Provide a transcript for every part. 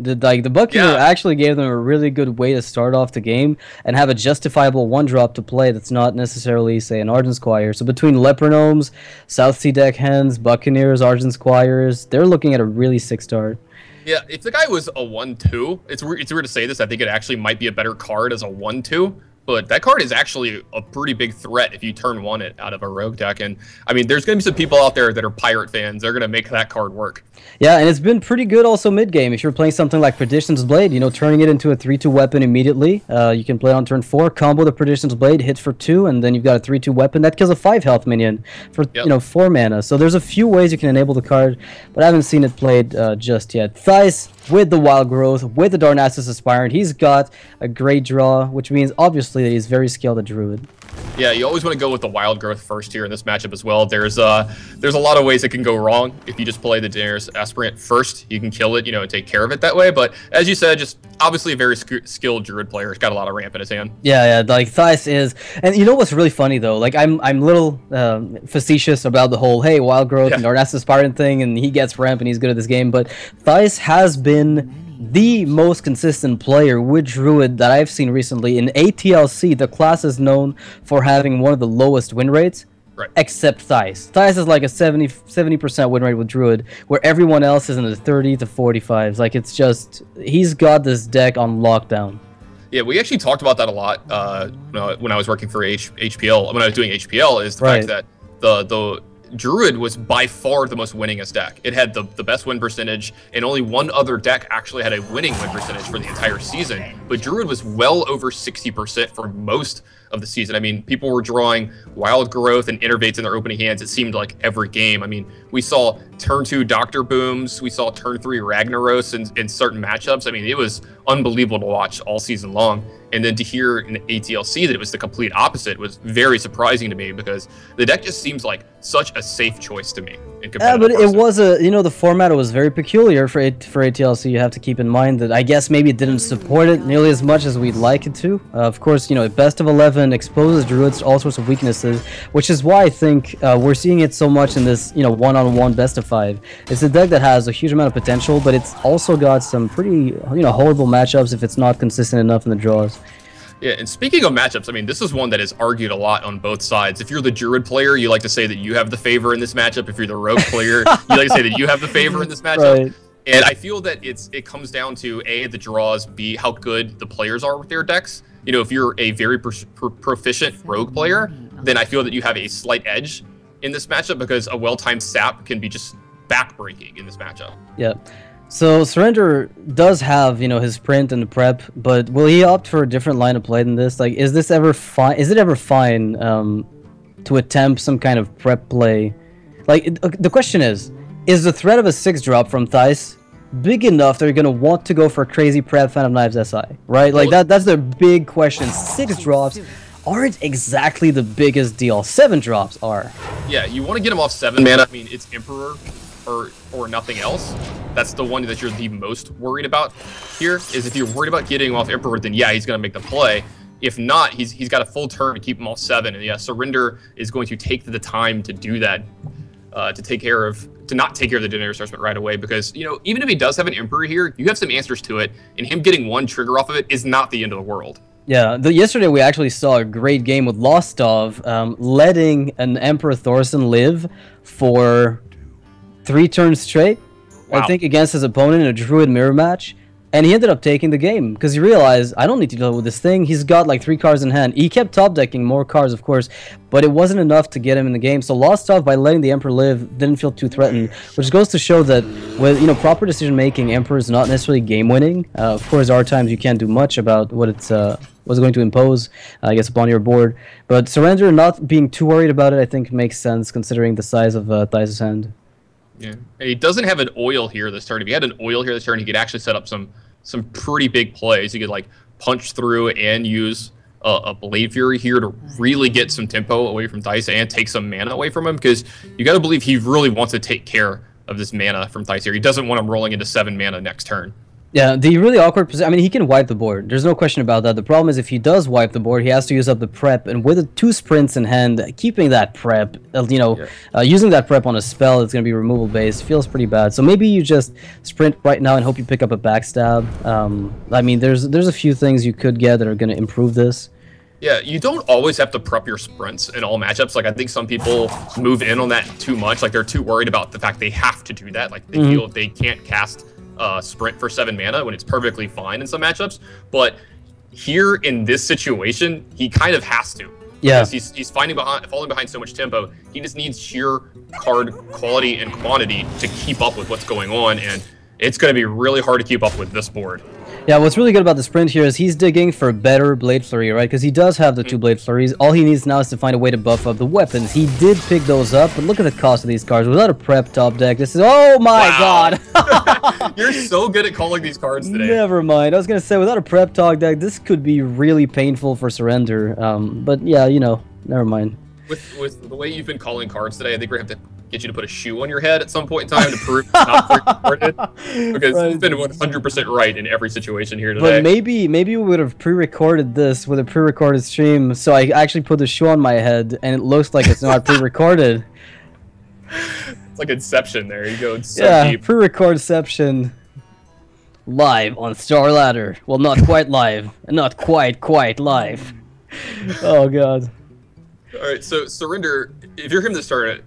The Buccaneer actually gave them a really good way to start off the game and have a justifiable one drop to play that's not necessarily, say, an Argent Squire. So between Leprinomes, South Sea Deckhens, Buccaneers, Argent Squires, they're looking at a really sick start. Yeah, if the guy was a 1/2, it's weird to say this. I think it actually might be a better card as a 1/2. But that card is actually a pretty big threat if you turn one it out of a rogue deck. And, I mean, there's going to be some people out there that are pirate fans. They're going to make that card work. Yeah, and it's been pretty good also mid-game. If you're playing something like Perdition's Blade, you know, turning it into a 3/2 weapon immediately. You can play it on turn 4, combo the Perdition's Blade, hit for 2, and then you've got a 3/2 weapon. That kills a 5 health minion for, 4 mana. So there's a few ways you can enable the card, but I haven't seen it played just yet. Thijs, with the Wild Growth, with the Darnassus Aspirant, he's got a great draw, which means obviously that he's very skilled at Druid. Yeah, you always want to go with the Wild Growth first here in this matchup as well. There's a lot of ways it can go wrong. If you just play the Daenerys Aspirant first, you can kill it, and take care of it that way. But as you said, just obviously a very skilled Druid player. He's got a lot of ramp in his hand. Yeah, like Thijs is, and you know what's really funny though? Like I'm a little facetious about the whole Wild Growth and Darnassus Aspirant thing, and he gets ramp and he's good at this game. But Thijs has been the most consistent player with Druid that I've seen recently. In ATLC, the class is known for having one of the lowest win rates, except Thijs. Thijs is like a 70% win rate with Druid, where everyone else is in the 30 to 45s. Like, it's just, he's got this deck on lockdown. Yeah, we actually talked about that a lot when I was working for HPL. When I was doing HPL, is the fact that the Druid was by far the most winningest deck. It had the best win percentage, and only one other deck actually had a winning win percentage for the entire season. But Druid was well over 60% for most of the season. I mean, people were drawing Wild Growth and Innervates in their opening hands, it seemed like every game. I mean, we saw turn 2 Doctor Booms, we saw turn 3 Ragnaros in certain matchups. I mean, it was unbelievable to watch all season long. And then to hear in ATLC that it was the complete opposite was very surprising to me, because the deck just seems like such a safe choice to me. Yeah, but it was the format was very peculiar for ATLC. You have to keep in mind that I guess maybe it didn't support it nearly as much as we'd like it to. Of course, best of 11 exposes Druids to all sorts of weaknesses, which is why I think we're seeing it so much in this one-on-one best of 5. It's a deck that has a huge amount of potential, but it's also got some pretty horrible matchups if it's not consistent enough in the draws. Yeah, and speaking of matchups, I mean, this is one that is argued a lot on both sides. If you're the Druid player, you like to say that you have the favor in this matchup. If you're the Rogue player, you like to say that you have the favor in this matchup. Right. And I feel that it comes down to A, the draws, B, how good the players are with their decks. If you're a very proficient Rogue player, then I feel that you have a slight edge in this matchup, because a well-timed sap can be just backbreaking in this matchup. Yeah. So Surrender does have, his print and the prep, but will he opt for a different line of play than this? Like, is this ever fine? Is it ever fine to attempt some kind of prep play? Like, the question is the threat of a 6-drop from Thijs big enough that you're gonna want to go for a crazy prep Phantom Knives SI, right? Like, that's the big question. 6 drops aren't exactly the biggest deal. 7 drops are. Yeah, you want to get him off 7 mana. I mean, it's Emperor or nothing else. That's the one that you're the most worried about here. Is if you're worried about getting him off Emperor, then yeah, he's gonna make the play. If not, he's got a full turn to keep him off 7, and yeah, Surrender is going to take the time to do that, to not take care of the Daenerys Aspirant right away, because even if he does have an Emperor here, you have some answers to it, and him getting 1 trigger off of it is not the end of the world. Yeah, yesterday we actually saw a great game with Lostov, letting an Emperor Thorson live for 3 turns straight, I think, against his opponent in a Druid mirror match, and he ended up taking the game because he realized, I don't need to deal with this thing. He's got like 3 cards in hand. He kept top decking more cards, of course, but it wasn't enough to get him in the game. So Lostov, by letting the Emperor live, didn't feel too threatened, which goes to show that with proper decision making, Emperor is not necessarily game winning. Of course, there are times you can't do much about what it's was going to impose, I guess, upon your board. But Surrender not being too worried about it, I think, makes sense considering the size of Thijs' hand. Yeah, and he doesn't have an oil here this turn. If he had an oil here this turn, he could actually set up some pretty big plays. He could like punch through and use a Blade Fury here to really get some tempo away from Thijs and take some mana away from him, because you got to believe he really wants to take care of this mana from Thijs here. He doesn't want him rolling into 7 mana next turn. Yeah, the really awkward position. I mean, he can wipe the board. There's no question about that. The problem is if he does wipe the board, he has to use up the prep. And with the 2 sprints in hand, keeping that prep, using that prep on a spell that's going to be removal based feels pretty bad. So maybe you just sprint right now and hope you pick up a backstab. I mean, there's a few things you could get that are going to improve this. Yeah, you don't always have to prep your sprints in all matchups. Like, I think some people move in on that too much. Like, they're too worried about the fact they have to do that. Like, they feel they can't cast sprint for 7 mana when it's perfectly fine in some matchups. But here in this situation, he kind of has to. Yeah. Because he's falling behind so much tempo. He just needs sheer card quality and quantity to keep up with what's going on. And it's going to be really hard to keep up with this board. Yeah, what's really good about the sprint here is he's digging for better Blade Flurry, right? Because he does have the 2 Blade Flurries. All he needs now is to find a way to buff up the weapons. He did pick those up, but look at the cost of these cards. Without a prep top deck, this is... Oh my god! You're so good at calling these cards today. Never mind. I was going to say, without a prep top deck, this could be really painful for Surrender. But yeah, never mind. With the way you've been calling cards today, I think we're going to have to get you to put a shoe on your head at some point in time to prove it's not pre-recorded. Because you've been 100% right in every situation here today. But maybe we would have pre-recorded this with a pre-recorded stream, so I actually put the shoe on my head, and it looks like it's not pre-recorded. It's like Inception there. You go so deep. Pre-recordception. Live on Starladder. Well, not quite live. And not quite live. Oh, God. All right, so Surrender, if you're him to start it,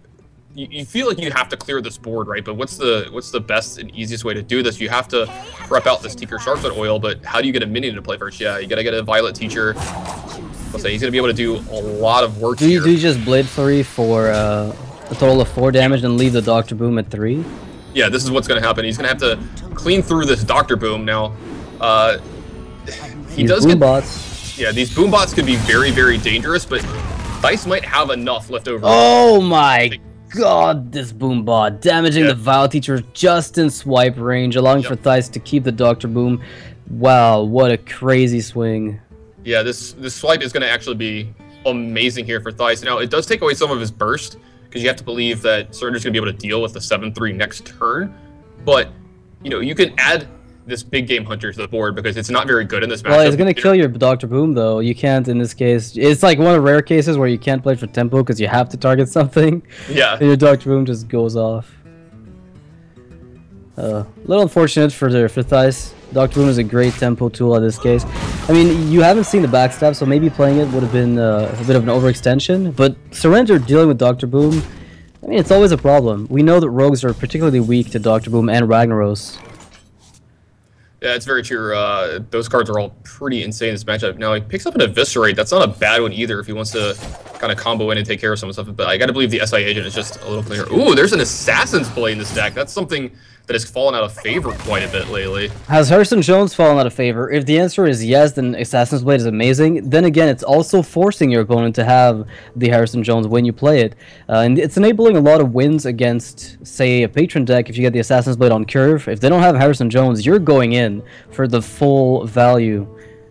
you feel like you have to clear this board, right? But what's the best and easiest way to do this? You have to prep out this Tinker Sharpshot oil, but how do you get a minion to play first? Yeah, you gotta get a Violet Teacher. I'll say he's gonna be able to do a lot of work here. Do you just Blade Flurry for a total of 4 damage and leave the Dr. Boom at 3? Yeah, this is what's gonna happen. He's gonna have to clean through this Dr. Boom now. He does get bots. Yeah, these boom bots could be very, very dangerous, but Dice might have enough left over. Oh my god, this boom bot damaging the Vile Teacher just in swipe range, allowing for Thijs to keep the Dr. Boom. Wow, what a crazy swing. Yeah, this swipe is going to actually be amazing here for Thijs. Now, it does take away some of his burst, because you have to believe that Surrender's going to be able to deal with the 7-3 next turn. But, you can add this big game hunter to the board because it's not very good in this matchup. Well, it's going to kill your Dr. Boom, though. You can't in this case. It's like one of the rare cases where you can't play for tempo because you have to target something. Yeah. And your Dr. Boom just goes off. A little unfortunate for Thijs. Dr. Boom is a great tempo tool in this case. I mean, you haven't seen the backstab, so maybe playing it would have been a bit of an overextension. But Surrender dealing with Dr. Boom, I mean, it's always a problem. We know that rogues are particularly weak to Dr. Boom and Ragnaros. Yeah, it's very true. Those cards are all pretty insane in this matchup. Now, he picks up an Eviscerate. That's not a bad one either if he wants to kind of combo in and take care of some stuff. But I got to believe the SI Agent is just a little cleaner. Ooh, there's an Assassin's Blade in this deck. That's something that has fallen out of favor quite a bit lately. Has Hearthstone Jones fallen out of favor? If the answer is yes, then Assassin's Blade is amazing. Then again, it's also forcing your opponent to have the Hearthstone Jones when you play it. And it's enabling a lot of wins against, say, a Patron deck if you get the Assassin's Blade on curve. If they don't have Hearthstone Jones, you're going in for the full value.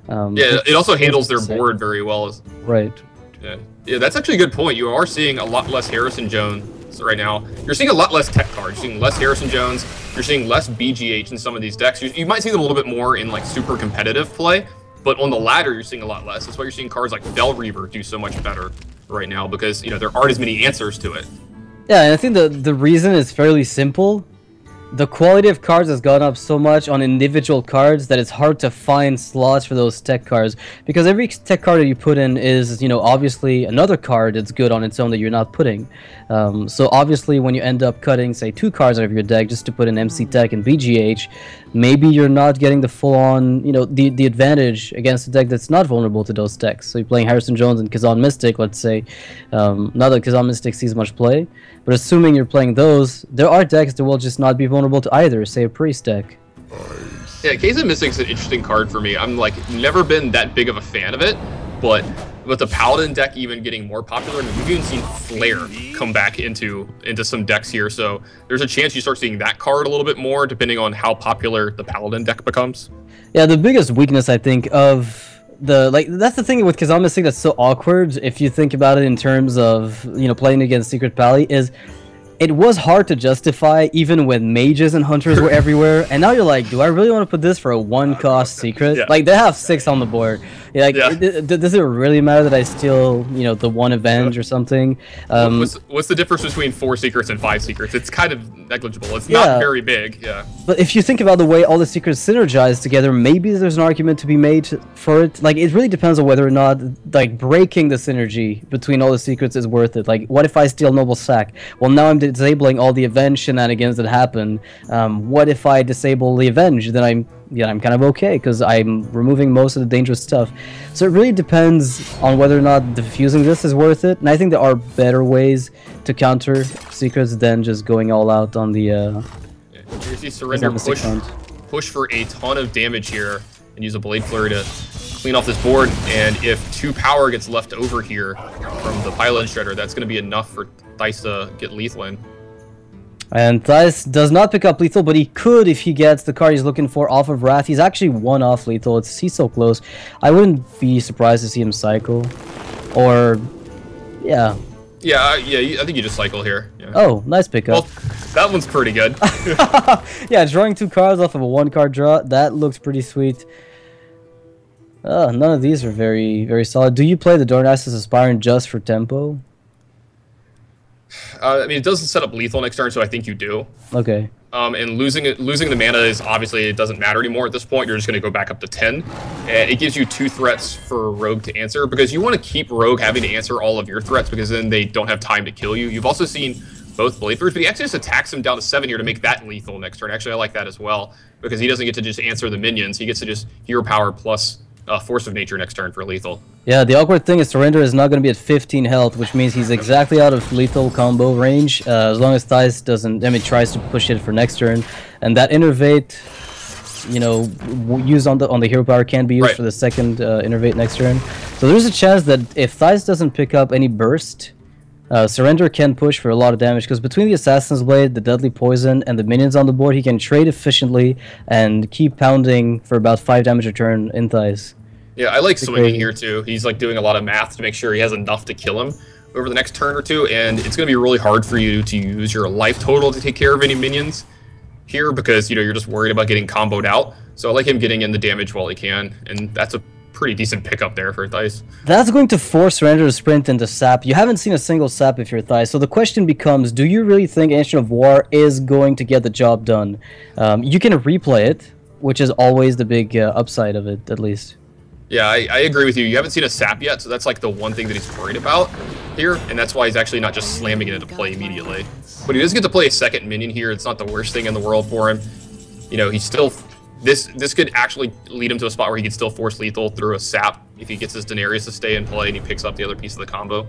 Yeah, it also handles their board very well. Right. Yeah, that's actually a good point. You are seeing a lot less Harrison Jones right now. You're seeing a lot less tech cards. You're seeing less Harrison Jones. You're seeing less BGH in some of these decks. You might see them a little bit more in like super competitive play, but on the ladder, you're seeing a lot less. That's why you're seeing cards like Bell Reaver do so much better right now because, there aren't as many answers to it. Yeah, and I think the reason is fairly simple. The quality of cards has gone up so much on individual cards that it's hard to find slots for those tech cards because every tech card that you put in is, obviously another card that's good on its own that you're not putting. So obviously when you end up cutting, say, 2 cards out of your deck just to put in MC Tech and BGH, maybe you're not getting the full-on, the advantage against a deck that's not vulnerable to those techs. So you're playing Harrison Jones and Kazan Mystic, let's say. Not that Kazan Mystic sees much play, but assuming you're playing those, there are decks that will just not be vulnerable to either, say a Priest deck. Yeah, Kazan Mystic's an interesting card for me. I'm never been that big of a fan of it, but with the Paladin deck even getting more popular, we've even seen Flare come back into some decks here, so there's a chance you start seeing that card a little bit more depending on how popular the Paladin deck becomes. Yeah, the biggest weakness I think of that's the thing with Kazan Mystic that's so awkward if you think about it in terms of playing against Secret Pally is it was hard to justify even when mages and hunters were everywhere, and now you're like, do I really want to put this for a 1-cost secret? Yeah. Like, they have 6 on the board. Like, Yeah. does it really matter that I steal, you know, the 1 avenge or something? What's the difference between 4 secrets and 5 secrets? It's kind of negligible. It's not very big. Yeah. But if you think about the way all the secrets synergize together, maybe there's an argument to be made for it. Like, it really depends on whether or not, like, breaking the synergy between all the secrets is worth it. Like, what if I steal Noble Sack? Well, now I'm disabling all the avenge shenanigans that happen. What if I disable the avenge? Then I'm kind of okay, because I'm removing most of the dangerous stuff. So it really depends on whether or not diffusing this is worth it. And I think there are better ways to counter secrets than just going all out on the... Here's the surrender push for a ton of damage here, and use a Blade Flurry to clean off this board. And if 2 power gets left over here from the Pylon Shredder, that's going to be enough for Thijs to get lethal in. And Thijs does not pick up lethal, but he could if he gets the card he's looking for off of Wrath. He's actually 1 off lethal. He's so close. I wouldn't be surprised to see him cycle. Or, yeah. Yeah, I think you just cycle here. Yeah. Oh, nice pickup. Well, that one's pretty good. Yeah, drawing 2 cards off of a 1-card draw, that looks pretty sweet. None of these are very, very solid. Do you play the Dornassus Aspirant just for tempo? I mean, it doesn't set up lethal next turn, so I think you do. Okay. And losing the mana is obviously, it doesn't matter anymore at this point. You're just going to go back up to 10. And it gives you 2 threats for Rogue to answer, because you want to keep Rogue having to answer all of your threats, because then they don't have time to kill you. You've also seen both Blade Throws, but he actually just attacks him down to 7 here to make that lethal next turn. Actually, I like that as well, because he doesn't get to just answer the minions. He gets to just Hero Power plus Force of Nature next turn for lethal. Yeah, the awkward thing is Surrender is not going to be at 15 health, which means he's exactly out of lethal combo range, as long as Thijs doesn't, I mean, tries to push it for next turn. And that Innervate, you know, used on the Hero Power can be used for the second Innervate next turn. So there's a chance that if Thijs doesn't pick up any burst, Surrender can push for a lot of damage, because between the Assassin's Blade, the Deadly Poison, and the minions on the board, he can trade efficiently and keep pounding for about 5 damage a turn in Thijs. Yeah, I like swinging here too. He's like doing a lot of math to make sure he has enough to kill him over the next turn or two, and it's going to be really hard for you to use your life total to take care of any minions here, because, you know, you're just worried about getting comboed out. So I like him getting in the damage while he can, and that's a pretty decent pickup there for Thijs. That's going to force Surrender to sprint into sap. You haven't seen a single sap if you're Thijs, so the question becomes, do you really think Ancient of War is going to get the job done? You can replay it, which is always the big upside of it, at least. Yeah, I agree with you. You haven't seen a sap yet, so that's like the one thing that he's worried about here, and that's why he's actually not just slamming it into play immediately. But he does get to play a second minion here. It's not the worst thing in the world for him. You know, he's still... This could actually lead him to a spot where he could still force lethal through a sap if he gets his Daenerys to stay in play and he picks up the other piece of the combo.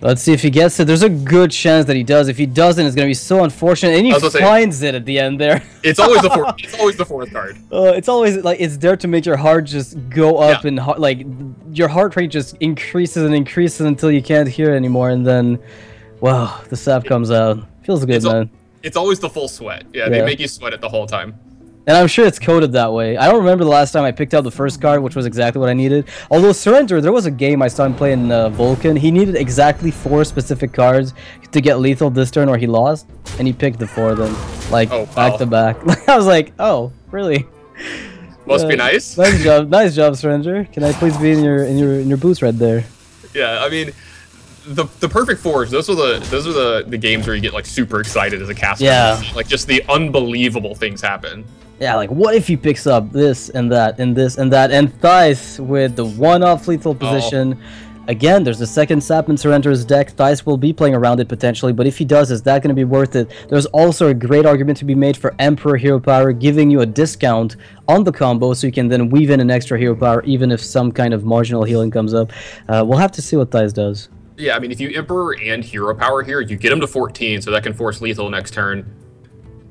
Let's see if he gets it. There's a good chance that he does. If he doesn't, it's going to be so unfortunate. And he finds it at the end there. It's always the fourth. It's always the fourth card. It's always like it's there to make your heart just go up and like your heart rate just increases and increases until you can't hear it anymore. And then, wow, the sap comes out. Feels good, man. It's always the full sweat. Yeah, they make you sweat it the whole time. And I'm sure it's coded that way. I don't remember the last time I picked out the first card, which was exactly what I needed. Although Surrender, there was a game I saw him play in Vulcan. He needed exactly 4 specific cards to get lethal this turn or he lost. And he picked the 4 of them, like, back to back. I was like, oh, really? Must be nice. Nice job, Surrender. Can I please be in your boots right there? Yeah, I mean... The perfect fours, those are the games where you get like super excited as a caster. Yeah. Like just the unbelievable things happen. Yeah, like what if he picks up this and that and this and that, and Thijs with the 1-off lethal position. Again, there's a second sap in Surrender's deck. Thijs will be playing around it potentially, but if he does, is that going to be worth it? There's also a great argument to be made for Emperor Hero Power, giving you a discount on the combo, so you can then weave in an extra hero power, even if some kind of marginal healing comes up. We'll have to see what Thijs does. Yeah, I mean, if you Emperor and Hero Power here, you get him to 14, so that can force lethal next turn.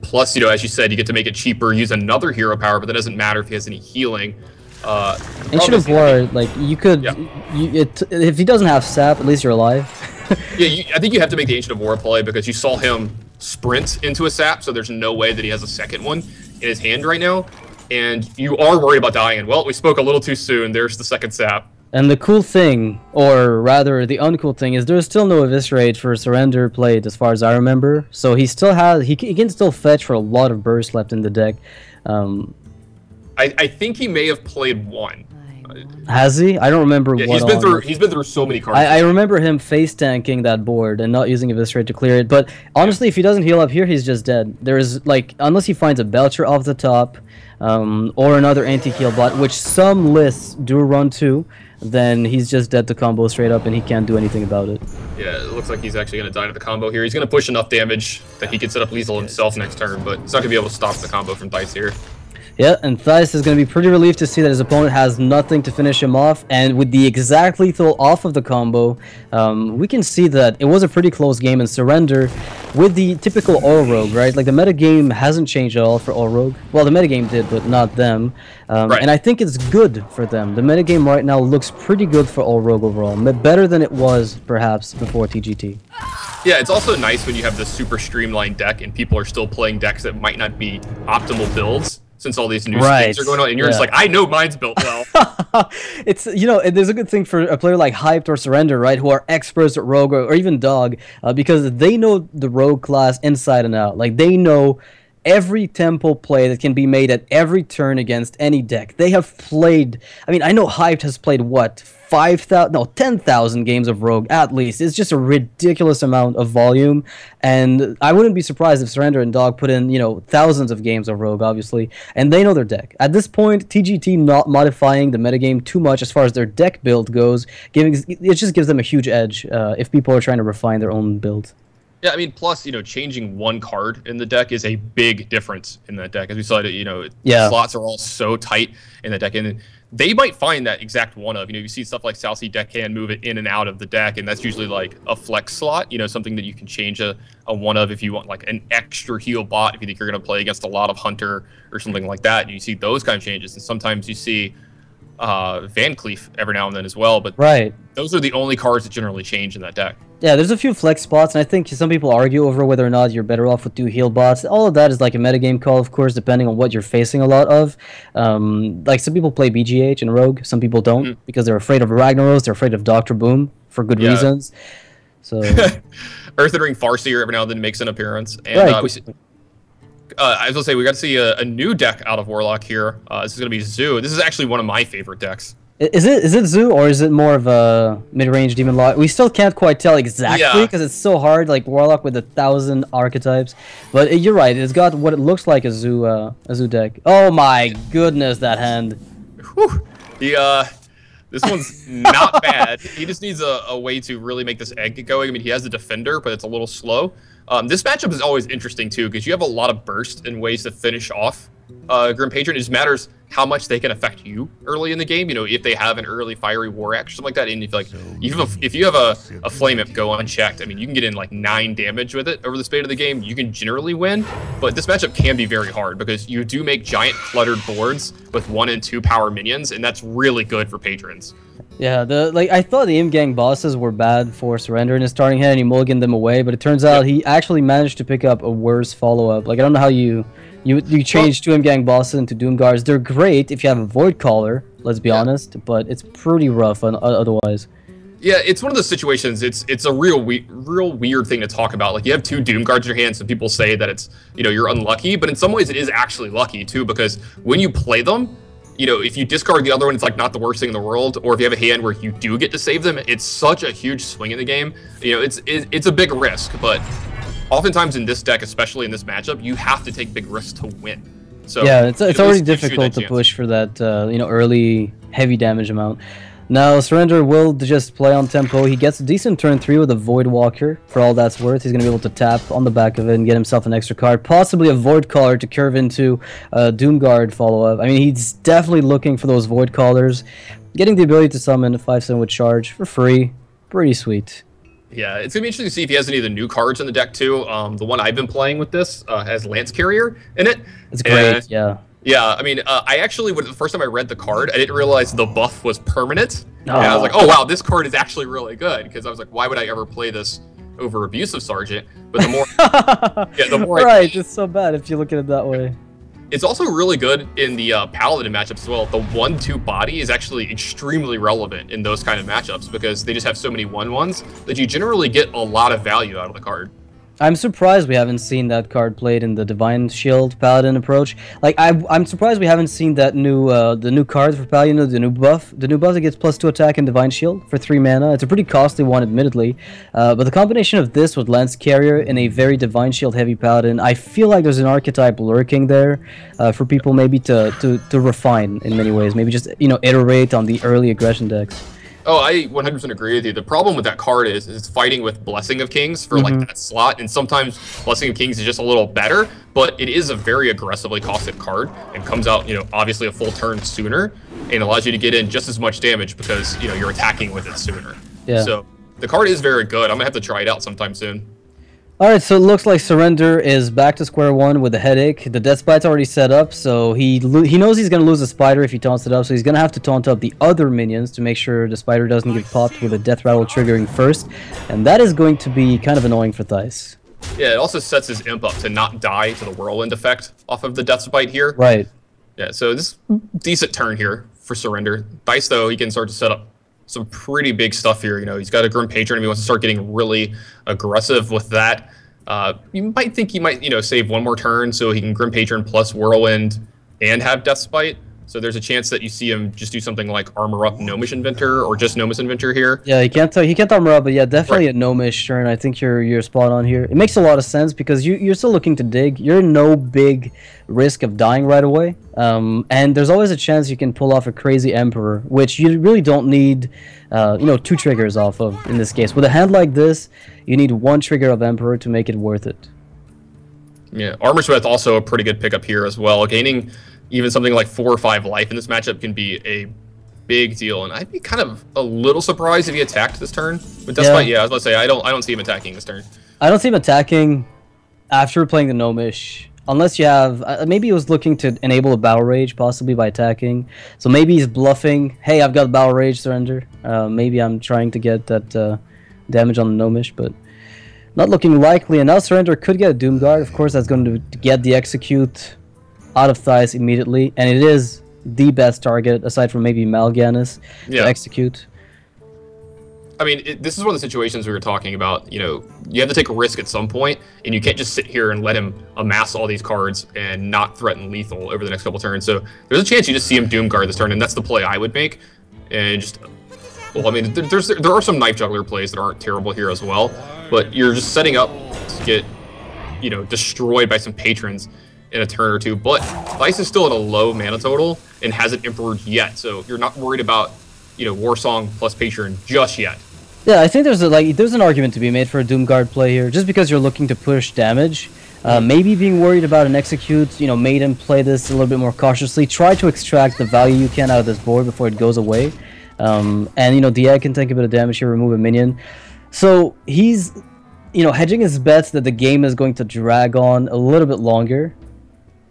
Plus, you know, as you said, you get to make it cheaper, use another Hero Power, but that doesn't matter if he has any healing. Ancient of War, like, you could... if he doesn't have sap, at least you're alive. Yeah, I think you have to make the Ancient of War play, because you saw him sprint into a sap, so there's no way that he has a second one in his hand right now. And you are worried about dying, and, well, we spoke a little too soon. There's the second sap. And the cool thing, or rather the uncool thing, is there's still no Eviscerate for Surrender played as far as I remember. So he still has, he can still fetch for a lot of burst left in the deck. I think he may have played one. Has he? I don't remember what. He's been through so many cards. I remember him face tanking that board and not using Eviscerate to clear it. But honestly, if he doesn't heal up here, he's just dead. There is like, unless he finds a Belcher off the top, or another anti-heal bot, which some lists do run too, then he's just dead to combo straight up, and he can't do anything about it. Yeah, it looks like he's actually going to die to the combo here. He's going to push enough damage that he can set up lethal himself next turn, but he's not going to be able to stop the combo from Thijs here. Yeah, and Thijs is going to be pretty relieved to see that his opponent has nothing to finish him off, and with the exact lethal off of the combo, we can see that it was a pretty close game in Surrender with the typical All Rogue, right? Like, the metagame hasn't changed at all for All Rogue. Well, the metagame did, but not them. Right. And I think it's good for them. The metagame right now looks pretty good for All Rogue overall, better than it was, perhaps, before TGT. Yeah, it's also nice when you have this super streamlined deck and people are still playing decks that might not be optimal builds, since all these new skins are going on, and you're just like, I know mine's built well. It's, you know, there's a good thing for a player like Hyped or Surrender, right, who are experts at Rogue or even Dog, because they know the Rogue class inside and out. Like, they know every tempo play that can be made at every turn against any deck. They have played, I mean, I know Hyped has played, what, 10,000 games of Rogue, at least. It's just a ridiculous amount of volume, and I wouldn't be surprised if Surrender and Dog put in, you know, thousands of games of Rogue, obviously, and they know their deck. At this point, TGT not modifying the metagame too much as far as their deck build goes, it just gives them a huge edge if people are trying to refine their own build. Yeah, I mean, plus, you know, changing one card in the deck is a big difference in that deck. As we saw, you know, slots are all so tight in the deck, and they might find that exact one of, you know, you see stuff like Southsea Deckhand move it in and out of the deck, and that's usually like a flex slot, you know, something that you can change a one of if you want like an extra heal bot, if you think you're going to play against a lot of Hunter or something like that, and you see those kind of changes. And sometimes you see Van Cleef every now and then as well, but those are the only cards that generally change in that deck. Yeah, there's a few flex spots, and I think some people argue over whether or not you're better off with 2 heal bots. All of that is like a metagame call, of course, depending on what you're facing a lot of. Like, some people play BGH and Rogue, some people don't, because they're afraid of Ragnaros, they're afraid of Dr. Boom, for good reasons. So Earthen Ring Farseer every now and then makes an appearance. And I was going to say, we got to see a new deck out of Warlock here. This is going to be Zoo. This is actually one of my favorite decks. Is it Zoo, or is it more of a mid-range Demon Lock? We still can't quite tell exactly, because it's so hard, like Warlock with 1,000 archetypes. But you're right, it's got what it looks like a Zoo deck. Oh my goodness, that hand. Whew. This one's not bad. He just needs a way to really make this egg get going. I mean, he has a defender, but it's a little slow. This matchup is always interesting, too, because you have a lot of burst and ways to finish off Grim Patron. It just matters how much they can affect you early in the game. You know, if they have an early Fiery War Axe or something like that, and if you have a Flame Imp go unchecked, I mean, you can get in like 9 damage with it over the span of the game. You can generally win, but this matchup can be very hard because you do make giant cluttered boards with 1 and 2 power minions, and that's really good for patrons. Yeah, I thought the Imgang bosses were bad for Surrender in his starting hand, and he mulliganed them away, but it turns out he actually managed to pick up a worse follow-up. Like, I don't know how you change 2 Imgang bosses into Doom Guards. They're great if you have a Void Caller, let's be honest, but it's pretty rough otherwise. Yeah, it's one of those situations, it's a real weird thing to talk about. Like, you have 2 Doom Guards in your hand, so people say that it's, you know, you're unlucky, but in some ways it is actually lucky, too, because when you play them, you know, if you discard the other one, it's like not the worst thing in the world. Or if you have a hand where you do get to save them, it's such a huge swing in the game. You know, it's a big risk, but oftentimes in this deck, especially in this matchup, you have to take big risks to win. So yeah, it's already difficult to push for that you know, early heavy damage amount. Now, Surrender will just play on tempo. He gets a decent turn 3 with a Void Walker, for all that's worth. He's going to be able to tap on the back of it and get himself an extra card. Possibly a Void Caller to curve into a Doomguard follow-up. I mean, he's definitely looking for those Void Callers. Getting the ability to summon a 5/7 with charge for free. Pretty sweet. Yeah, it's going to be interesting to see if he has any of the new cards in the deck, too. The one I've been playing with this has Lance Carrier in it. It's great, yeah. Yeah, I mean, I actually, the first time I read the card, I didn't realize the buff was permanent. And I was like, oh, wow, this card is actually really good. Because I was like, why would I ever play this over Abusive Sergeant? But the more... yeah, the more right, it's so bad if you look at it that way. It's also really good in the Paladin matchups as well. The 1-2 body is actually extremely relevant in those kind of matchups because they just have so many 1/1s that you generally get a lot of value out of the card. I'm surprised we haven't seen that card played in the Divine Shield Paladin approach. Like I'm surprised we haven't seen that new the new card for Paladin, the new buff. The new buff that gets +2 attack and Divine Shield for 3 mana. It's a pretty costly one, admittedly, but the combination of this with Lance Carrier in a very Divine Shield heavy Paladin, I feel like there's an archetype lurking there for people maybe to refine in many ways. Maybe just iterate on the early aggression decks. Oh, I 100% agree with you. The problem with that card is it's fighting with Blessing of Kings for like that slot, and sometimes Blessing of Kings is just a little better, but it is a very aggressively costed card and comes out, obviously a full turn sooner and allows you to get in just as much damage because, you're attacking with it sooner. Yeah. So the card is very good. I'm gonna have to try it out sometime soon. Alright, so it looks like Surrender is back to square one with a headache. The Death Spite's already set up, so he knows he's going to lose a Spider if he taunts it up, so he's going to have to taunt up the other minions to make sure the Spider doesn't get popped with a Death Rattle triggering first, and that is going to be kind of annoying for Thijs. Yeah, it also sets his imp up to not die to the Whirlwind effect off of the Death Spite here. Right. Yeah, so this decent turn here for Surrender. Thijs, though, he can start to set up some pretty big stuff here. He's got a Grim Patron and he wants to start getting really aggressive with that. You might think he might, save one more turn so he can Grim Patron plus Whirlwind and have Death Spite. So there's a chance that you see him just do something like Armor Up Gnomish Inventor or just Gnomish Inventor here. Yeah, he can't armor up, but yeah, definitely a Gnomish turn. I think you're spot on here. It makes a lot of sense because you're still looking to dig. You're no big risk of dying right away, and there's always a chance you can pull off a crazy Emperor, which you really don't need, 2 triggers off of in this case. With a hand like this, you need 1 trigger of Emperor to make it worth it. Yeah, Armor Smith also a pretty good pickup here as well. Gaining even something like 4 or 5 life in this matchup can be a big deal, and I'd be kind of a little surprised if he attacked this turn. But that's why, I was about to say I don't see him attacking this turn. I don't see him attacking after playing the Gnomish, unless you have maybe he was looking to enable a Battle Rage possibly by attacking. So maybe he's bluffing. Hey, I've got Battle Rage Surrender. Maybe I'm trying to get that damage on the Gnomish, but not looking likely. And now Surrender could get a Doom Guard. Of course, that's going to get the execute out of Thijs immediately, and it is the best target aside from maybe Mal'Ganis to execute. I mean, this is one of the situations we were talking about. You have to take a risk at some point, and you can't just sit here and let him amass all these cards and not threaten lethal over the next couple turns. So there's a chance you just see him Doom Guard this turn, and that's the play I would make. And just, well, I mean, there are some Knife Juggler plays that aren't terrible here as well, but you're just setting up to get, destroyed by some patrons in a turn or two. But Thijs is still at a low mana total and hasn't emperored yet, so you're not worried about, Warsong plus Patron just yet. Yeah, I think there's an argument to be made for a Doom Guard play here, just because you're looking to push damage. Maybe being worried about an execute, made him play this a little bit more cautiously. Try to extract the value you can out of this board before it goes away. And the egg can take a bit of damage here, remove a minion. So he's, hedging his bets that the game is going to drag on a little bit longer.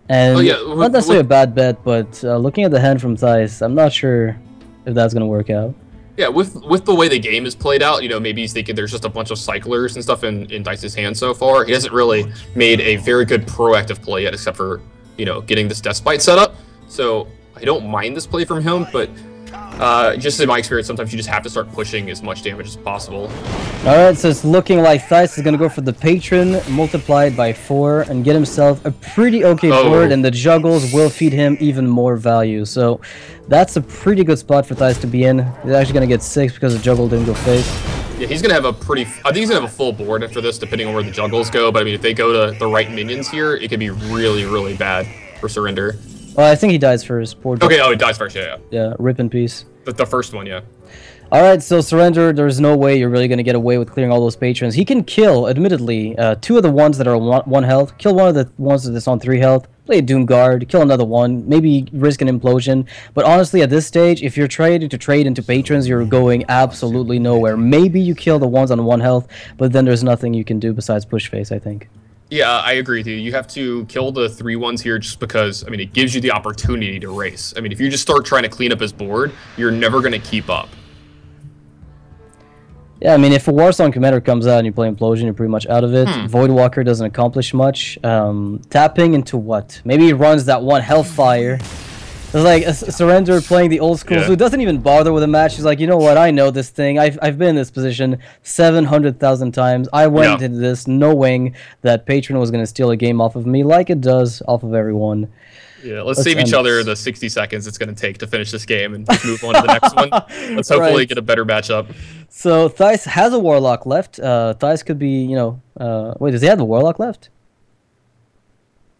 And not necessarily a bad bet, but looking at the hand from Thijs, I'm not sure if that's going to work out. Yeah, with the way the game is played out, maybe he's thinking there's just a bunch of cyclers and stuff in Thijs' hand so far. He hasn't really made a very good proactive play yet, except for, getting this Death Spite set up. So I don't mind this play from him, but just in my experience, sometimes you just have to start pushing as much damage as possible. Alright, so it's looking like Thijs is going to go for the Patron, multiplied by 4, and get himself a pretty okay board, and the Juggles will feed him even more value. So that's a pretty good spot for Thijs to be in. He's actually going to get 6 because the Juggle didn't go face. Yeah, he's going to have I think he's going to have a full board after this, depending on where the Juggles go. But I mean, if they go to the right minions here, it could be really, really bad for Surrender. Well, I think he dies first. Poor okay, he dies first, yeah. Yeah, rip in peace. The first one, yeah. Alright, so Surrender, there's no way you're really going to get away with clearing all those patrons. He can kill, admittedly, 2 of the ones that are on 1 health, kill one of the ones that's on 3 health, play a Doom Guard, kill another one, maybe risk an implosion. But honestly, at this stage, if you're trying to trade into patrons, you're going absolutely nowhere. Maybe you kill the ones on 1 health, but then there's nothing you can do besides push face, I think. Yeah, I agree with you. You have to kill the 3 ones here just because, I mean, it gives you the opportunity to race. I mean, if you just start trying to clean up his board, you're never going to keep up. Yeah, I mean, if a Warsong Commander comes out and you play Implosion, you're pretty much out of it. Voidwalker doesn't accomplish much. Tapping into what? Maybe he runs that one Hellfire. It's like a Surrender playing the old school, so he doesn't even bother with a match. He's like, you know what, I know this thing. I've been in this position 700,000 times. I went into this knowing that Patron was going to steal a game off of me, like it does off of everyone. Yeah, let's save each other the 60 seconds it's going to take to finish this game and move on to the next one. Let's hopefully get a better matchup. So Thijs has a Warlock left. Thijs could be, you know... wait, does he have the Warlock left?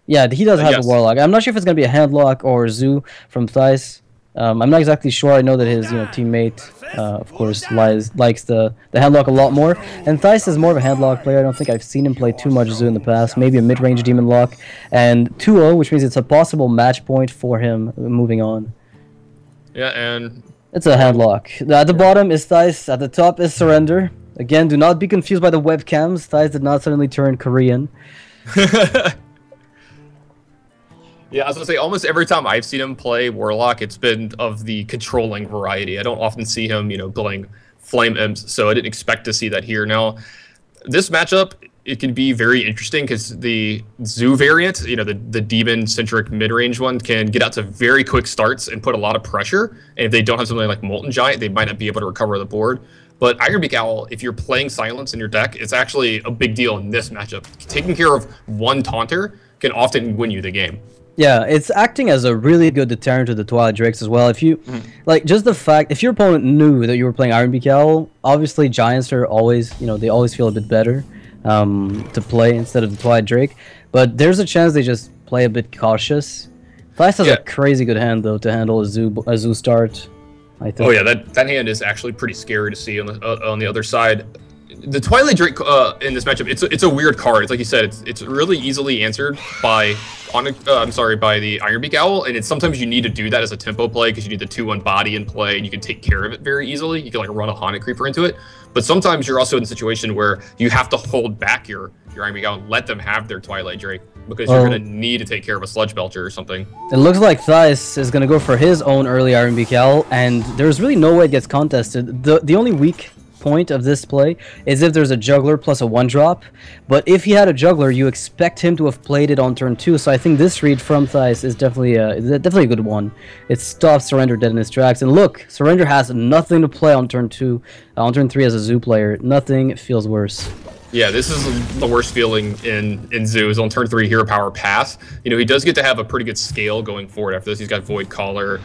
Yeah, he does have the Warlock. I'm not sure if it's going to be a Handlock or Zoo from Thijs. I'm not exactly sure. I know that his teammate, of course, likes the Handlock a lot more. And Thijs is more of a Handlock player. I don't think I've seen him play too much Zoo in the past. Maybe a mid-range Demon Lock. And 2-0, which means it's a possible match point for him moving on. Yeah, and... it's a Handlock. At the bottom is Thijs. At the top is Surrender. Again, do not be confused by the webcams. Thijs did not suddenly turn Korean. Yeah, I was going to say, almost every time I've seen him play Warlock, it's been of the controlling variety. I don't often see him, playing Flame Imps, so I didn't expect to see that here. Now, this matchup, it can be very interesting because the Zoo variant, the demon-centric mid-range one, can get out to very quick starts and put a lot of pressure. And if they don't have something like Molten Giant, they might not be able to recover the board. But Ironbeak Owl, if you're playing Silence in your deck, it's actually a big deal in this matchup. Taking care of one Taunter can often win you the game. Yeah, it's acting as a really good deterrent to the Twilight Drakes as well. If you, just the fact, if your opponent knew that you were playing Ironbeak Owl, obviously Giants are always, they always feel a bit better to play instead of the Twilight Drake. But there's a chance they just play a bit cautious. Thijs has a crazy good hand, though, to handle a Zoo start, I think. Oh, yeah, that hand is actually pretty scary to see on the other side. The Twilight Drake in this matchup, it's a weird card. It's like you said, it's really easily answered by by the Ironbeak Owl, and sometimes you need to do that as a tempo play because you need the 2/1 body in play, and you can take care of it very easily. You can run a Haunted Creeper into it, but sometimes you're also in a situation where you have to hold back your Ironbeak Owl and let them have their Twilight Drake because you're going to need to take care of a Sludge Belcher or something. It looks like Thijs is going to go for his own early Ironbeak Owl, and there's really no way it gets contested. The only weak point of this play is if there's a Juggler plus a 1-drop, but if he had a Juggler, you expect him to have played it on turn 2, so I think this read from Thijs is definitely a good one. It stops Surrender dead in his tracks, and look, Surrender has nothing to play on turn 2. On turn 3 as a Zoo player, nothing feels worse. Yeah, this is the worst feeling in Zoo is on turn 3 Hero Power pass. He does get to have a pretty good scale going forward after this. He's got Void Caller,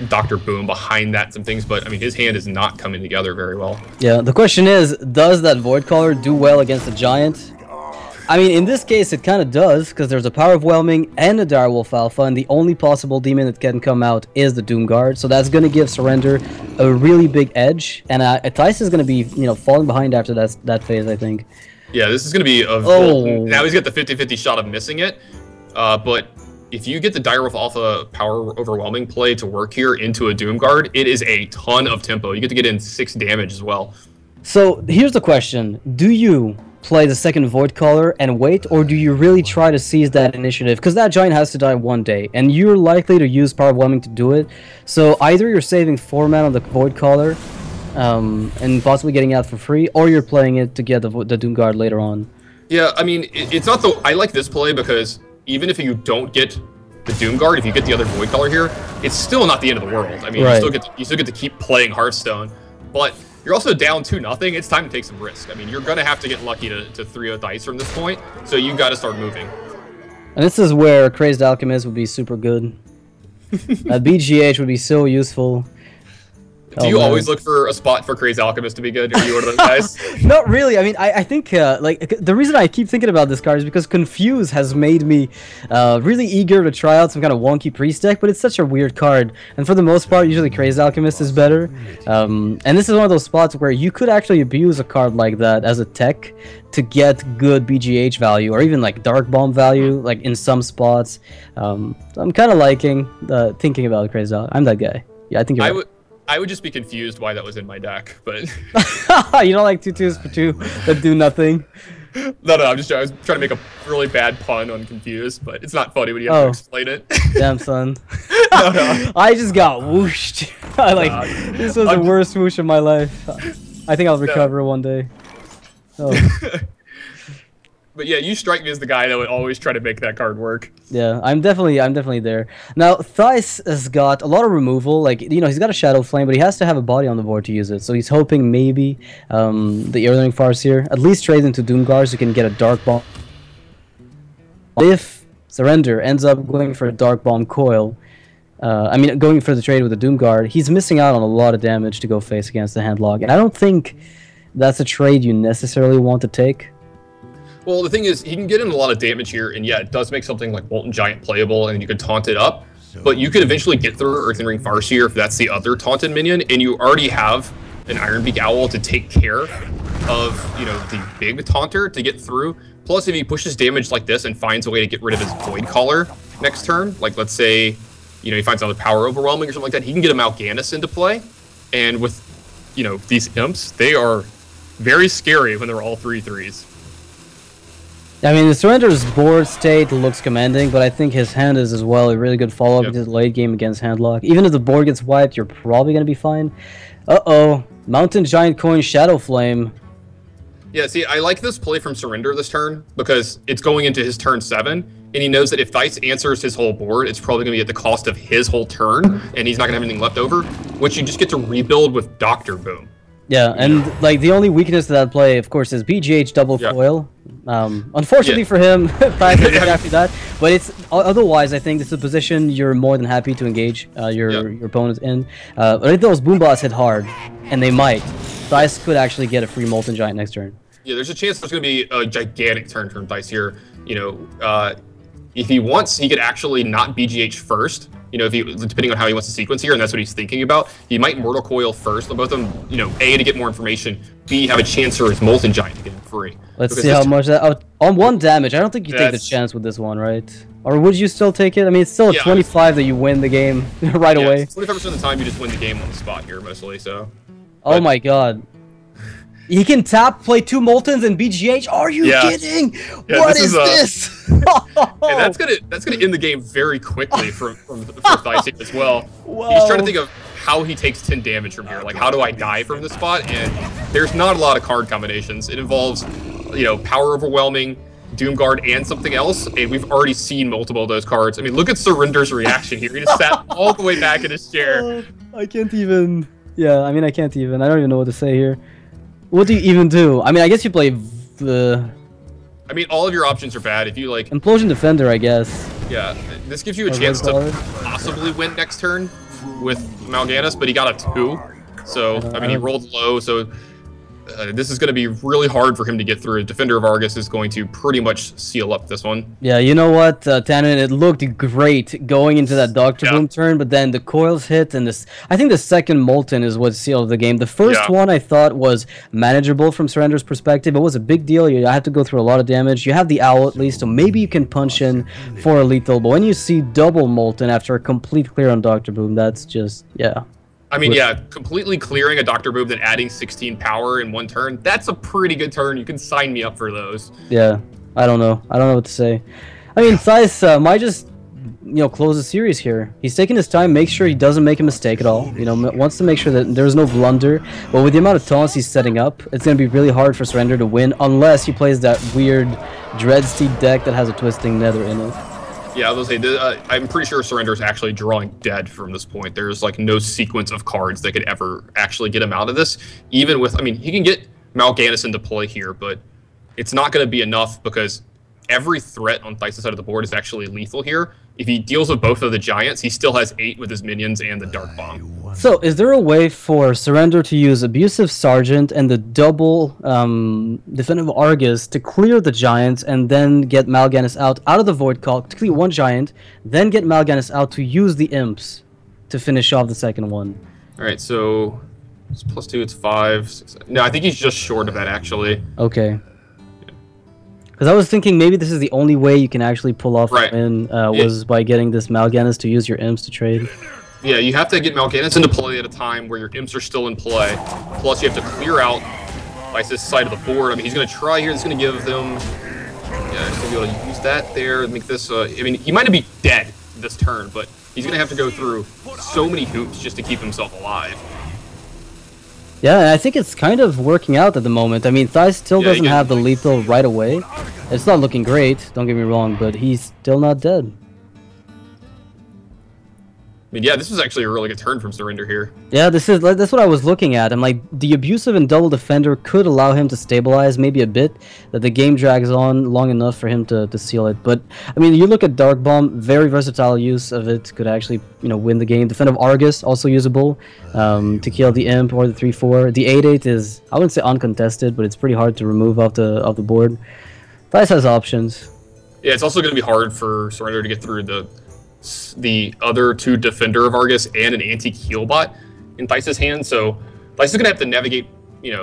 Dr. Boom behind that, some things, but I mean his hand is not coming together very well. Yeah, the question is, does that Void Caller do well against a Giant? I mean, in this case, it kind of does, because there's a Power of Whelming and a Direwolf Alpha, and the only possible demon that can come out is the Doomguard, so that's going to give Surrender a really big edge, and Thijs is going to be, falling behind after that phase, I think. Yeah, this is going to be now he's got the 50-50 shot of missing it, but if you get the Direwolf Alpha Power Overwhelming play to work here into a Doomguard, it is a ton of tempo. You get to get in 6 damage as well. So here's the question. Do you play the second Void Caller and wait, or do you really try to seize that initiative? Because that Giant has to die one day, and you're likely to use Power Overwhelming to do it. So either you're saving 4 mana on the Void Caller and possibly getting out for free, or you're playing it to get the Doomguard later on. Yeah, I mean, it's not the... I like this play because even if you don't get the Doomguard, if you get the other Void Caller here, it's still not the end of the world. I mean, you still get to keep playing Hearthstone, but you're also down 2-0. It's time to take some risk. I mean, you're going to have to get lucky to 3-0 Thijs from this point, so you got to start moving. And this is where Crazed Alchemist would be super good. BGH would be so useful. Do you always look for a spot for Crazed Alchemist to be good? Are you one of those guys? Not really. I mean, I think the reason I keep thinking about this card is because Confuse has made me really eager to try out some kind of wonky priest deck, but it's such a weird card. And for the most part, usually Crazed Alchemist is better. And this is one of those spots where you could actually abuse a card like that as a tech to get good BGH value, or even Dark Bomb value, in some spots. So I'm kind of liking thinking about Crazed Alchemist. I'm that guy. Yeah, I think you're right. I would just be confused why that was in my deck, but... You don't like 2/2s for 2 that do nothing? No, I was trying to make a really bad pun on Confused, but it's not funny when you have to explain it. Damn, son. I just got whooshed. This was the worst whoosh of my life. I think I'll recover one day. Oh. But yeah, you strike me as the guy that would always try to make that card work. Yeah, I'm definitely there. Now, Thijs has got a lot of removal. Like, you know, he's got a Shadow Flame, but he has to have a body on the board to use it. So he's hoping maybe the Earthling Farseer at least trades into Doomguard so he can get a Dark Bomb. If Surrender ends up going for a Dark Bomb Coil, I mean, going for the trade with the Doomguard, he's missing out on a lot of damage to go face against the Handlock. And I don't think that's a trade you necessarily want to take. Well, the thing is, he can get in a lot of damage here, and yeah, it does make something like Molten Giant playable, and you can taunt it up. But you could eventually get through Earthling Ring Farseer if that's the other taunted minion, and you already have an Ironbeak Owl to take care of, you know, the big taunter to get through. Plus, if he pushes damage like this and finds a way to get rid of his Void Caller next turn, like let's say, you know, he finds another Power Overwhelming or something like that, he can get a Mal'Ganis into play. And with, you know, these imps, they are very scary when they're all 3/3s. I mean, the Surrender's board state looks commanding, but I think his hand is as well a really good follow-up into the late game against Handlock. Even if the board gets wiped, you're probably going to be fine. Uh-oh. Mountain Giant Coin Shadow Flame. Yeah, see, I like this play from Surrender this turn, because it's going into his turn 7, and he knows that if Thijs answers his whole board, it's probably going to be at the cost of his whole turn, and he's not going to have anything left over, which you just get to rebuild with Dr. Boom. Yeah, and like the only weakness to that play, of course, is BGH double coil. Unfortunately for him, after that, but it's otherwise. I think this is a position you're more than happy to engage your opponent in. But if those Boombots hit hard, and they might, Thijs could actually get a free Molten Giant next turn. Yeah, there's a chance there's going to be a gigantic turn from Thijs here. You know, if he wants, he could actually not BGH first. You know, if he, depending on how he wants to sequence here, and that's what he's thinking about, he might Mortal Coil first. Both of them, you know, A, to get more information, B, have a chance for his Molten Giant to get him free. Let's see how much that... on 1 damage, I don't think you take the chance with this one, right? Or would you still take it? I mean, it's still a 25 that you win the game right away. 25% of the time, you just win the game on the spot here, mostly, so... Oh my god. He can tap, play 2 Moltens, and BGH? Are you kidding? What is this? And that's gonna end the game very quickly for Thijs as well. Whoa. He's trying to think of how he takes 10 damage from here. Like, how do I die from this spot? And there's not a lot of card combinations. It involves, you know, Power Overwhelming, Doomguard, and something else. And we've already seen multiple of those cards. I mean, look at Surrender's reaction here. He just sat all the way back in his chair. I can't even... Yeah, I mean, I can't even. I don't even know what to say here. What do you even do? I mean, I guess you play the... I mean, all of your options are bad. If you, like... Implosion Defender, I guess. Yeah, this gives you a chance to possibly win next turn with Mal'Ganis, but he got a 2. So, I mean, he rolled low, so... this is going to be really hard for him to get through. Defender of Argus is going to pretty much seal up this one. Yeah, you know what, Tannen, it looked great going into that Dr. Boom turn, but then the coils hit, and this, I think the second Molten is what sealed the game. The first one I thought was manageable from Surrender's perspective. It was a big deal. You had to go through a lot of damage. You have the Owl at least, so maybe you can punch in for a lethal, but when you see double Molten after a complete clear on Dr. Boom, that's just, I mean, yeah, completely clearing a Dr. Boom, then adding 16 power in 1 turn, that's a pretty good turn. You can sign me up for those. Yeah, I don't know. I don't know what to say. I mean, Thijs might just, you know, close the series here. He's taking his time, make sure he doesn't make a mistake at all. You know, wants to make sure that there's no blunder. But with the amount of taunts he's setting up, it's going to be really hard for Surrender to win unless he plays that weird Dreadsteed deck that has a Twisting Nether in it. Yeah, I was going to say, I'm pretty sure Surrender is actually drawing dead from this point. There's, like, no sequence of cards that could ever actually get him out of this. Even with, I mean, he can get Mal'Ganis into play here, but it's not going to be enough because every threat on Thijs' side of the board is actually lethal here. If he deals with both of the Giants, he still has 8 with his minions and the Dark Bomb. So, is there a way for Surrender to use Abusive Sergeant and the double Defensive Argus to clear the Giants and then get Mal'Ganis out of the Void Call, to clear 1 Giant, then get Mal'Ganis out to use the Imps to finish off the second one? Alright, so it's +2, it's 5, 6, no, I think he's just short of that, actually. Okay. Because I was thinking maybe this is the only way you can actually pull off a win, was by getting this Mal'Ganis to use your Imps to trade. Yeah, you have to get Mal'Ganis into play at a time where your Imps are still in play. Plus, you have to clear out Thijs' side of the board. I mean, he's going to try here. It's going to give them... Yeah, he's going to be able to use that there, make this... I mean, he might be dead this turn, but he's going to have to go through so many hoops just to keep himself alive. Yeah, I think it's kind of working out at the moment. I mean, Thijs still doesn't have the lethal right away. It's not looking great, don't get me wrong, but he's still not dead. I mean, yeah, this was actually a really good turn from Surrender here. Yeah, that's what I was looking at. I'm like, the abusive and double defender could allow him to stabilize maybe a bit, that the game drags on long enough for him to seal it. But I mean, you look at Dark Bomb, very versatile use of it, could actually win the game. Defensive Argus also usable to kill the Imp or the 3/4. The 8/8 is, I wouldn't say uncontested, but it's pretty hard to remove off the board. Thijs has options. Yeah, it's also going to be hard for Surrender to get through the other two Defender of Argus and an antique heal bot in Thijs' hand, so Thijs is going to have to navigate,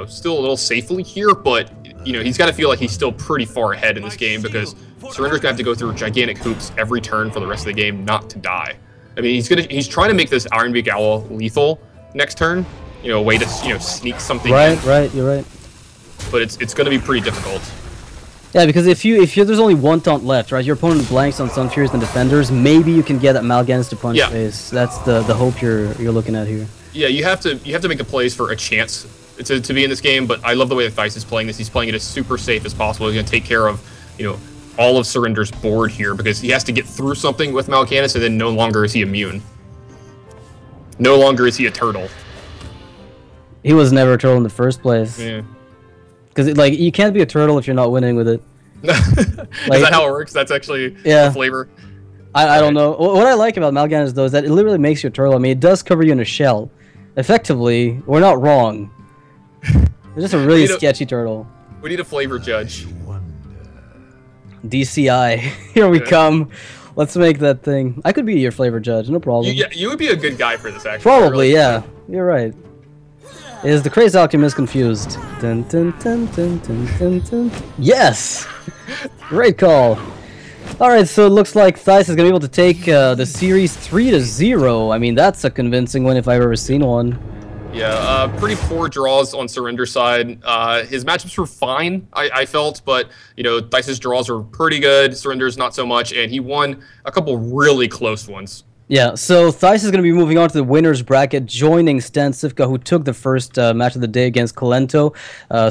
still a little safely here, but, he's got to feel like he's still pretty far ahead in this game because Surrender's going to have to go through gigantic hoops every turn for the rest of the game not to die. I mean, he's trying to make this Ironbeak Owl lethal next turn, a way to, sneak something in. Right, you're right. But it's going to be pretty difficult. Yeah, because if there's only one taunt left, right? Your opponent blanks on Sun Furies and Defenders. Maybe you can get that Mal'Ganis to punch phase. That's the hope you're looking at here. Yeah, you have to make the plays for a chance to be in this game. But I love the way that Thijs is playing this. He's playing it as super safe as possible. He's going to take care of all of Surrender's board here because he has to get through something with Mal'Ganis, and then no longer is he immune. No longer is he a turtle. He was never a turtle in the first place. Yeah. Because you can't be a turtle if you're not winning with it. Is that how it works? That's actually the flavor. I don't know. What I like about Mal'Ganis though is that it literally makes you a turtle. I mean, it does cover you in a shell. Effectively, we're not wrong. It's just a really sketchy turtle. We need a flavor judge. DCI, here we come. Let's make that thing. I could be your flavor judge, no problem. You would be a good guy for this, actually. Probably, yeah. You're right. Is the Crazy Alchemist confused? Dun, dun, dun, dun, dun, dun, dun. Yes! Great call. Alright, so it looks like Thijs is going to be able to take the series 3-0. I mean, that's a convincing win if I've ever seen one. Yeah, pretty poor draws on Surrender side. His matchups were fine, I felt, but, Thijs' draws were pretty good. Surrender's not so much, and he won a couple really close ones. Yeah, so Thijs is going to be moving on to the winner's bracket, joining Stan Cifka, who took the first match of the day against Kolento.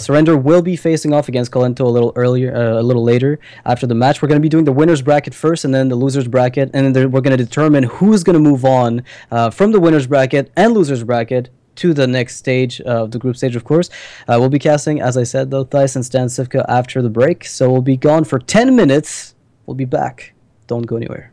Surrender will be facing off against Kolento a little later after the match. We're going to be doing the winner's bracket first, and then the loser's bracket, and then we're going to determine who's going to move on from the winner's bracket and loser's bracket to the next stage, the group stage, of course. We'll be casting, as I said, though, Thijs and Stan Cifka after the break, so we'll be gone for 10 minutes. We'll be back. Don't go anywhere.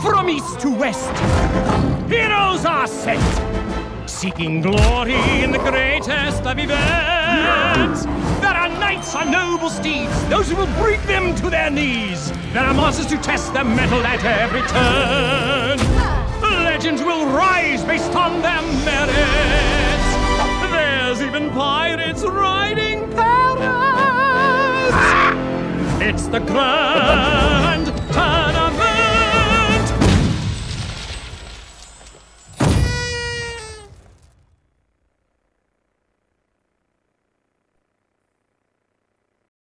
From east to west, heroes are sent, seeking glory in the greatest of events. There are knights on noble steeds, those who will bring them to their knees. There are monsters to test their mettle at every turn. Legends will rise based on their merits. There's even pirates riding parrots. It's the grand